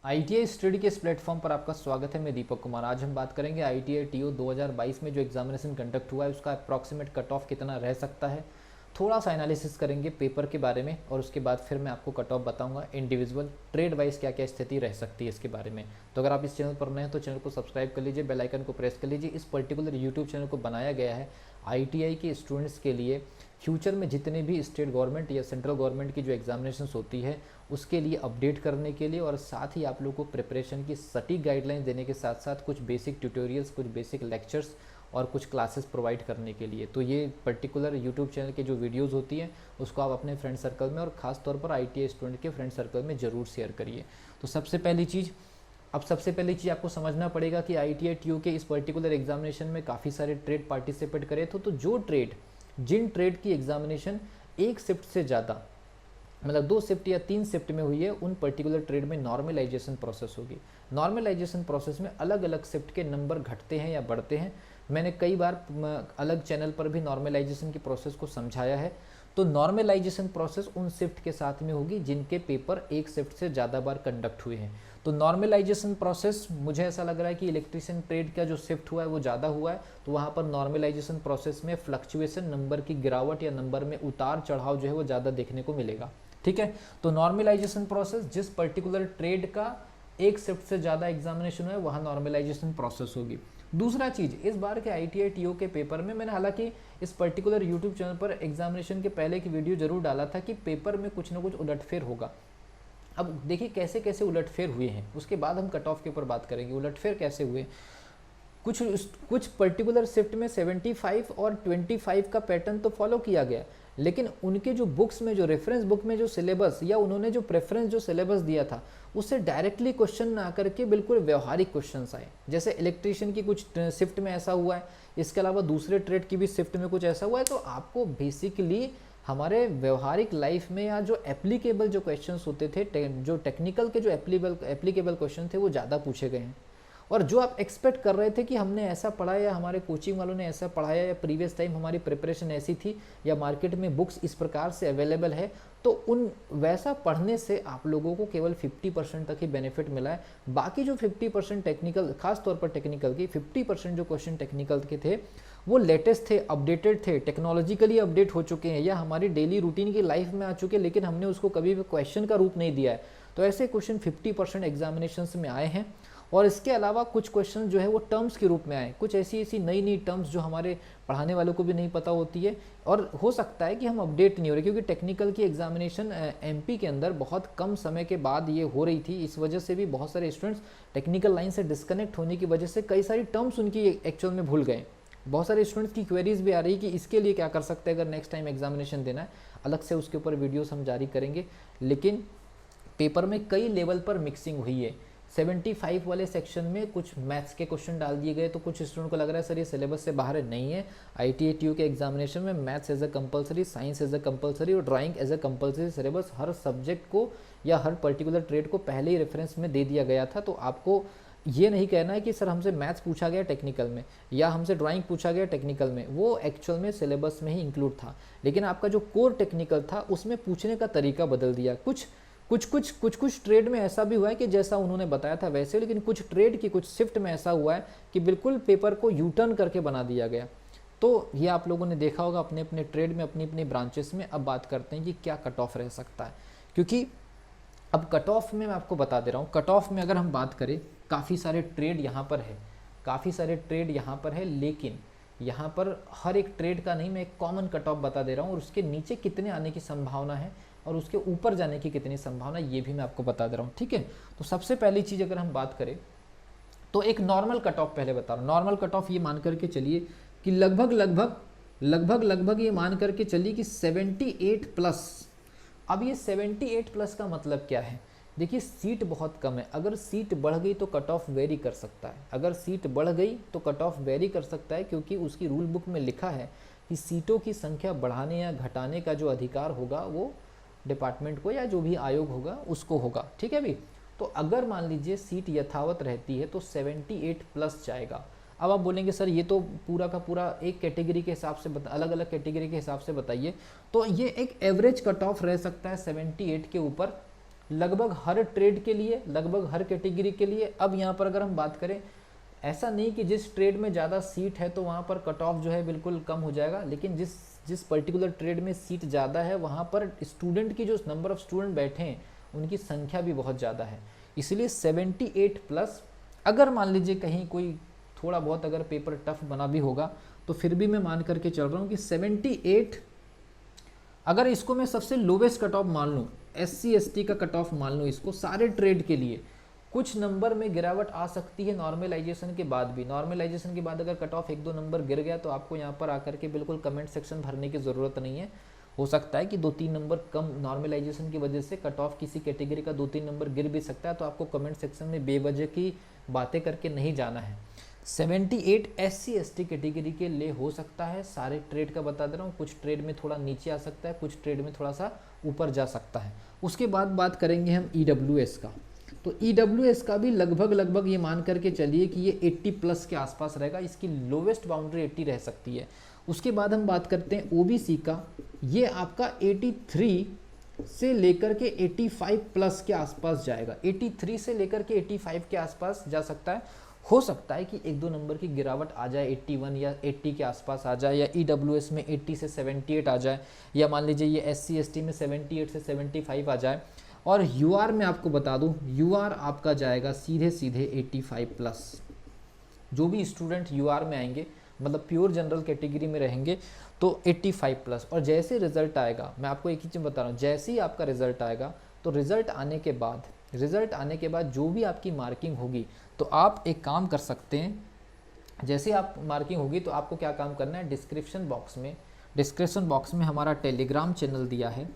ITI study के इस platform पर आपका स्वागत है। मैं दीपक कुमार। आज हम बात करेंगे आईटीआई टीओ 2022 में जो एग्जामिनेशन कंडक्ट हुआ है उसका अप्रॉक्सीमेट कट ऑफ कितना रह सकता है। थोड़ा सा एनालिसिस करेंगे पेपर के बारे में और उसके बाद फिर मैं आपको कट ऑफ बताऊंगा। इंडिविजुअल ट्रेड वाइज क्या क्या स्थिति रह सकती है इसके बारे में। तो अगर आप इस चैनल पर नए हैं तो चैनल को सब्सक्राइब कर लीजिए, बेल आइकन को प्रेस कर लीजिए। इस पर्टिकुलर यूट्यूब चैनल को बनाया गया है आईटीआई के स्टूडेंट्स के लिए। फ्यूचर में जितने भी स्टेट गवर्नमेंट या सेंट्रल गवर्नमेंट की जो एग्जामिनेशंस होती है उसके लिए अपडेट करने के लिए और साथ ही आप लोगों को प्रिपरेशन की सटीक गाइडलाइन देने के साथ साथ कुछ बेसिक ट्यूटोरियल्स, कुछ बेसिक लेक्चर्स और कुछ क्लासेस प्रोवाइड करने के लिए। तो ये पर्टिकुलर यूट्यूब चैनल की जो वीडियोस होती हैं उसको आप अपने फ्रेंड सर्कल में और ख़ास तौर पर आईटीआई स्टूडेंट के फ्रेंड सर्कल में ज़रूर शेयर करिए। तो सबसे पहली चीज़ आपको समझना पड़ेगा कि आईटीआई टीओ के इस पर्टिकुलर एग्जामिनेशन में काफ़ी सारे ट्रेड पार्टिसिपेट करे थे। तो जिन ट्रेड की एग्जामिनेशन एक शिफ्ट से ज़्यादा मतलब 2 शिफ्ट या 3 शिफ्ट में हुई है उन पर्टिकुलर ट्रेड में नॉर्मलाइजेशन प्रोसेस होगी। नॉर्मलाइजेशन प्रोसेस में अलग अलग शिफ्ट के नंबर घटते हैं या बढ़ते हैं। मैंने कई बार अलग चैनल पर भी नॉर्मलाइजेशन की प्रोसेस को समझाया है। तो नॉर्मलाइजेशन प्रोसेस उन शिफ्ट के साथ में होगी जिनके पेपर एक शिफ्ट से ज़्यादा बार कंडक्ट हुए हैं। तो नॉर्मलाइजेशन प्रोसेस मुझे ऐसा लग रहा है कि इलेक्ट्रिशियन ट्रेड का जो शिफ्ट हुआ है वो ज़्यादा हुआ है, तो वहाँ पर नॉर्मलाइजेशन प्रोसेस में फ्लक्चुएशन, नंबर की गिरावट या नंबर में उतार चढ़ाव जो है वो ज़्यादा देखने को मिलेगा। ठीक है, तो नॉर्मलाइजेशन प्रोसेस जिस पर्टिकुलर ट्रेड का एक शिफ्ट से ज़्यादा एग्जामिनेशन है वहाँ नॉर्मलाइजेशन प्रोसेस होगी। दूसरा चीज़, इस बार के आईटीआई टीओ के पेपर में मैंने हालांकि इस पर्टिकुलर यूट्यूब चैनल पर एग्जामिनेशन के पहले की वीडियो जरूर डाला था कि पेपर में कुछ ना कुछ उलटफेर होगा। अब देखिए कैसे कैसे उलटफेर हुए हैं, उसके बाद हम कट ऑफ के ऊपर बात करेंगे। उलटफेर कैसे हुए, कुछ पर्टिकुलर शिफ्ट में 75 और 25 का पैटर्न तो फॉलो किया गया, लेकिन उनके जो बुक्स में, जो रेफरेंस बुक में जो सिलेबस या उन्होंने जो प्रेफरेंस जो सिलेबस दिया था उससे डायरेक्टली क्वेश्चन ना करके बिल्कुल व्यवहारिक क्वेश्चंस आए। जैसे इलेक्ट्रीशियन की कुछ शिफ्ट में ऐसा हुआ है, इसके अलावा दूसरे ट्रेड की भी शिफ्ट में कुछ ऐसा हुआ है। तो आपको बेसिकली हमारे व्यवहारिक लाइफ में या जो एप्लीकेबल जो क्वेश्चंस होते थे, जो टेक्निकल के जो एप्लीकेबल क्वेश्चन थे वो ज़्यादा पूछे गए हैं। और जो आप एक्सपेक्ट कर रहे थे कि हमने ऐसा पढ़ा या हमारे कोचिंग वालों ने ऐसा पढ़ाया या प्रीवियस टाइम हमारी प्रिपरेशन ऐसी थी या मार्केट में बुक्स इस प्रकार से अवेलेबल है, तो उन वैसा पढ़ने से आप लोगों को केवल 50% तक ही बेनिफिट मिला है। बाकी जो 50% टेक्निकल, खास तौर पर टेक्निकल की 50% जो क्वेश्चन टेक्निकल के थे वो लेटेस्ट थे, अपडेटेड थे, टेक्नोलॉजिकली अपडेट हो चुके हैं या हमारी डेली रूटीन की लाइफ में आ चुके हैं, लेकिन हमने उसको कभी भी क्वेश्चन का रूप नहीं दिया है। तो ऐसे क्वेश्चन 50% एग्जामिनेशन में आए हैं। और इसके अलावा कुछ क्वेश्चन जो है वो टर्म्स के रूप में आए, कुछ ऐसी नई टर्म्स जो हमारे पढ़ाने वालों को भी नहीं पता होती है और हो सकता है कि हम अपडेट नहीं हो रहे, क्योंकि टेक्निकल की एग्जामिनेशन एमपी के अंदर बहुत कम समय के बाद ये हो रही थी। इस वजह से भी बहुत सारे स्टूडेंट्स टेक्निकल लाइन से डिस्कनेक्ट होने की वजह से कई सारी टर्म्स उनकी एक्चुअल में भूल गए। बहुत सारे स्टूडेंट्स की क्वेरीज भी आ रही कि इसके लिए क्या कर सकते हैं अगर नेक्स्ट टाइम एग्जामिनेशन देना है। अलग से उसके ऊपर वीडियोस हम जारी करेंगे। लेकिन पेपर में कई लेवल पर मिक्सिंग हुई है। 75 वाले सेक्शन में कुछ मैथ्स के क्वेश्चन डाल दिए गए, तो कुछ स्टूडेंट को लग रहा है सर ये सिलेबस से बाहर नहीं है। आईटीआई टीओ के एग्जामिनेशन में maths as a compulsory, science as a compulsory और drawing as a compulsory syllabus हर सब्जेक्ट को या हर पर्टिकुलर ट्रेड को पहले ही रेफरेंस में दे दिया गया था। तो आपको ये नहीं कहना है कि सर हमसे मैथ्स पूछा गया टेक्निकल में या हमसे ड्राइंग पूछा गया टेक्निकल में, वो एक्चुअल में सिलेबस में ही इंक्लूड था। लेकिन आपका जो कोर टेक्निकल था उसमें पूछने का तरीका बदल दिया। कुछ ट्रेड में ऐसा भी हुआ है कि जैसा उन्होंने बताया था वैसे, लेकिन कुछ ट्रेड की कुछ शिफ्ट में ऐसा हुआ है कि बिल्कुल पेपर को यू टर्न करके बना दिया गया। तो ये आप लोगों ने देखा होगा अपने अपने ट्रेड में, अपनी अपनी ब्रांचेस में। अब बात करते हैं कि क्या कट ऑफ रह सकता है, क्योंकि अब कट ऑफ में मैं आपको बता दे रहा हूँ। कट ऑफ में अगर हम बात करें, काफ़ी सारे ट्रेड यहाँ पर है, काफ़ी सारे ट्रेड यहाँ पर है, लेकिन यहाँ पर हर एक ट्रेड का नहीं, मैं एक कॉमन कट ऑफ बता दे रहा हूँ और उसके नीचे कितने आने की संभावना है और उसके ऊपर जाने की कितनी संभावना, ये भी मैं आपको बता दे रहा हूँ। ठीक है, तो सबसे पहली चीज़ अगर हम बात करें तो एक नॉर्मल कट ऑफ पहले बता रहा हूँ। नॉर्मल कट ऑफ ये मान करके चलिए कि लगभग ये मान करके चलिए कि 78 प्लस। अब ये 78 प्लस का मतलब क्या है? देखिए सीट बहुत कम है, अगर सीट बढ़ गई तो कट ऑफ वेरी कर सकता है। अगर सीट बढ़ गई तो कट ऑफ वेरी कर सकता है, क्योंकि उसकी रूल बुक में लिखा है कि सीटों की संख्या बढ़ाने या घटाने का जो अधिकार होगा वो डिपार्टमेंट को या जो भी आयोग होगा उसको होगा। ठीक है भी, तो अगर मान लीजिए सीट यथावत रहती है तो 78 प्लस जाएगा। अब आप बोलेंगे सर ये तो पूरा का पूरा एक कैटेगरी के हिसाब से अलग अलग कैटेगरी के हिसाब से बताइए, तो ये एक एवरेज कट ऑफ रह सकता है 78 के ऊपर। लगभग हर ट्रेड के लिए, लगभग हर कैटेगरी के लिए। अब यहाँ पर अगर हम बात करें, ऐसा नहीं कि जिस ट्रेड में ज़्यादा सीट है तो वहाँ पर कट ऑफ जो है बिल्कुल कम हो जाएगा, लेकिन जिस पर्टिकुलर ट्रेड में सीट ज़्यादा है वहाँ पर स्टूडेंट की जो नंबर ऑफ़ स्टूडेंट बैठे हैं उनकी संख्या भी बहुत ज़्यादा है। इसलिए 78 प्लस, अगर मान लीजिए कहीं कोई थोड़ा बहुत अगर पेपर टफ बना भी होगा तो फिर भी मैं मान करके चल रहा हूँ कि 78, अगर इसको मैं सबसे लोवेस्ट कट ऑफ मान लूँ, SC ST का कट ऑफ मान लूँ इसको सारे ट्रेड के लिए, कुछ नंबर में गिरावट आ सकती है नॉर्मलाइजेशन के बाद भी। नॉर्मलाइजेशन के बाद अगर कट ऑफ 1-2 नंबर गिर गया तो आपको यहाँ पर आकर के बिल्कुल कमेंट सेक्शन भरने की ज़रूरत नहीं है। हो सकता है कि 2-3 नंबर कम नॉर्मलाइजेशन की वजह से कट ऑफ किसी कैटेगरी का 2-3 नंबर गिर भी सकता है, तो आपको कमेंट सेक्शन में बेवजह की बातें करके नहीं जाना है। 78 SC ST कैटेगरी के लिए हो सकता है, सारे ट्रेड का बता दे रहा हूँ। कुछ ट्रेड में थोड़ा नीचे आ सकता है, कुछ ट्रेड में थोड़ा सा ऊपर जा सकता है। उसके बाद बात करेंगे हम EWS का। तो EWS का भी लगभग ये मान करके चलिए कि ये 80 प्लस के आसपास रहेगा, इसकी लोवेस्ट बाउंड्री 80 रह सकती है। उसके बाद हम बात करते हैं OBC का, ये आपका 83 से लेकर के 85 प्लस के आसपास जाएगा। 83 से लेकर के 85 के आसपास जा सकता है। हो सकता है कि 1-2 नंबर की गिरावट आ जाए, 81 या 80 के आसपास आ जाए, या EWS में 80 से 78 आ जाए, या मान लीजिए ये SC ST में 78 से 75 आ जाए। और UR में आपको बता दूं, UR आपका जाएगा सीधे 85 प्लस। जो भी स्टूडेंट UR में आएंगे, मतलब प्योर जनरल कैटेगरी में रहेंगे, तो 85 प्लस। और जैसे रिजल्ट आएगा, मैं आपको एक ही चीज़ बता रहा हूँ, जैसे ही आपका रिजल्ट आएगा तो रिजल्ट आने के बाद जो भी आपकी मार्किंग होगी, तो आप एक काम कर सकते हैं। जैसे आप मार्किंग होगी तो आपको क्या काम करना है, डिस्क्रिप्शन बॉक्स में हमारा टेलीग्राम चैनल दिया है,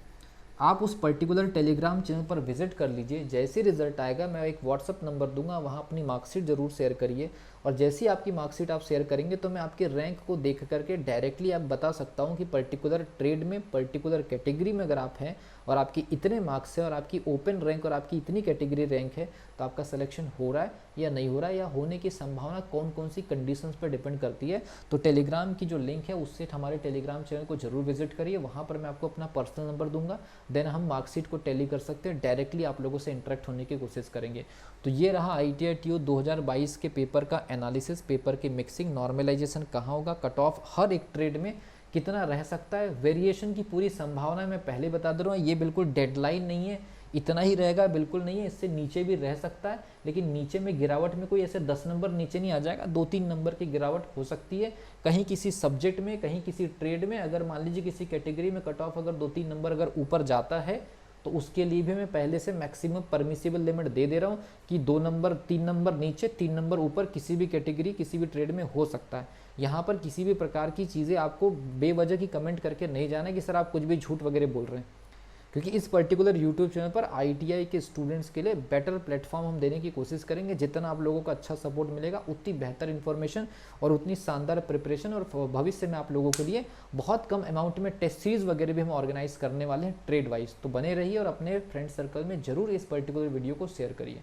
आप उस पर्टिकुलर टेलीग्राम चैनल पर विजिट कर लीजिए। जैसे रिजल्ट आएगा मैं एक व्हाट्सअप नंबर दूंगा, वहाँ अपनी मार्कशीट ज़रूर शेयर करिए। और जैसे ही आपकी मार्कशीट आप शेयर करेंगे तो मैं आपके रैंक को देख करके डायरेक्टली आप बता सकता हूँ कि पर्टिकुलर ट्रेड में, पर्टिकुलर कैटेगरी में अगर आप हैं और आपकी इतने मार्क्स है और आपकी ओपन रैंक और आपकी इतनी कैटेगरी रैंक है, तो आपका सिलेक्शन हो रहा है या नहीं हो रहा है, या होने की संभावना कौन कौन सी कंडीशंस पर डिपेंड करती है। तो टेलीग्राम की जो लिंक है उससे हमारे टेलीग्राम चैनल को जरूर विजिट करिए, वहाँ पर मैं आपको अपना पर्सनल नंबर दूंगा, देन हम मार्कशीट को टैली कर सकते हैं, डायरेक्टली आप लोगों से इंटरेक्ट होने की कोशिश करेंगे। तो ये रहा ITI TO 2022 के पेपर का एनालिसिस, पेपर की मिक्सिंग, नॉर्मलाइजेशन कहाँ होगा, कट ऑफ हर एक ट्रेड में कितना रह सकता है, वेरिएशन की पूरी संभावना मैं पहले बता दे रहा हूँ। ये बिल्कुल डेडलाइन नहीं है, इतना ही रहेगा बिल्कुल नहीं है, इससे नीचे भी रह सकता है, लेकिन नीचे में गिरावट में कोई ऐसे 10 नंबर नीचे नहीं आ जाएगा, 2-3 नंबर की गिरावट हो सकती है कहीं किसी सब्जेक्ट में, कहीं किसी ट्रेड में। अगर मान लीजिए किसी कैटेगरी में कट ऑफ अगर 2-3 नंबर अगर ऊपर जाता है तो उसके लिए भी मैं पहले से मैक्सिमम परमिसिबल लिमिट दे रहा हूँ कि 2 नंबर 3 नंबर नीचे 3 नंबर ऊपर किसी भी कैटेगरी किसी भी ट्रेड में हो सकता है। यहाँ पर किसी भी प्रकार की चीज़ें आपको बेवजह की कमेंट करके नहीं जाना कि सर आप कुछ भी झूठ वगैरह बोल रहे हैं, क्योंकि इस पर्टिकुलर यूट्यूब चैनल पर ITI के स्टूडेंट्स के लिए बेटर प्लेटफॉर्म हम देने की कोशिश करेंगे। जितना आप लोगों का अच्छा सपोर्ट मिलेगा उतनी बेहतर इन्फॉर्मेशन और उतनी शानदार प्रिपरेशन, और भविष्य में आप लोगों के लिए बहुत कम अमाउंट में टेस्ट सीरीज वगैरह भी हम ऑर्गेनाइज करने वाले हैं ट्रेड वाइज। तो बने रहिए और अपने फ्रेंड सर्कल में जरूर इस पर्टिकुलर वीडियो को शेयर करिए।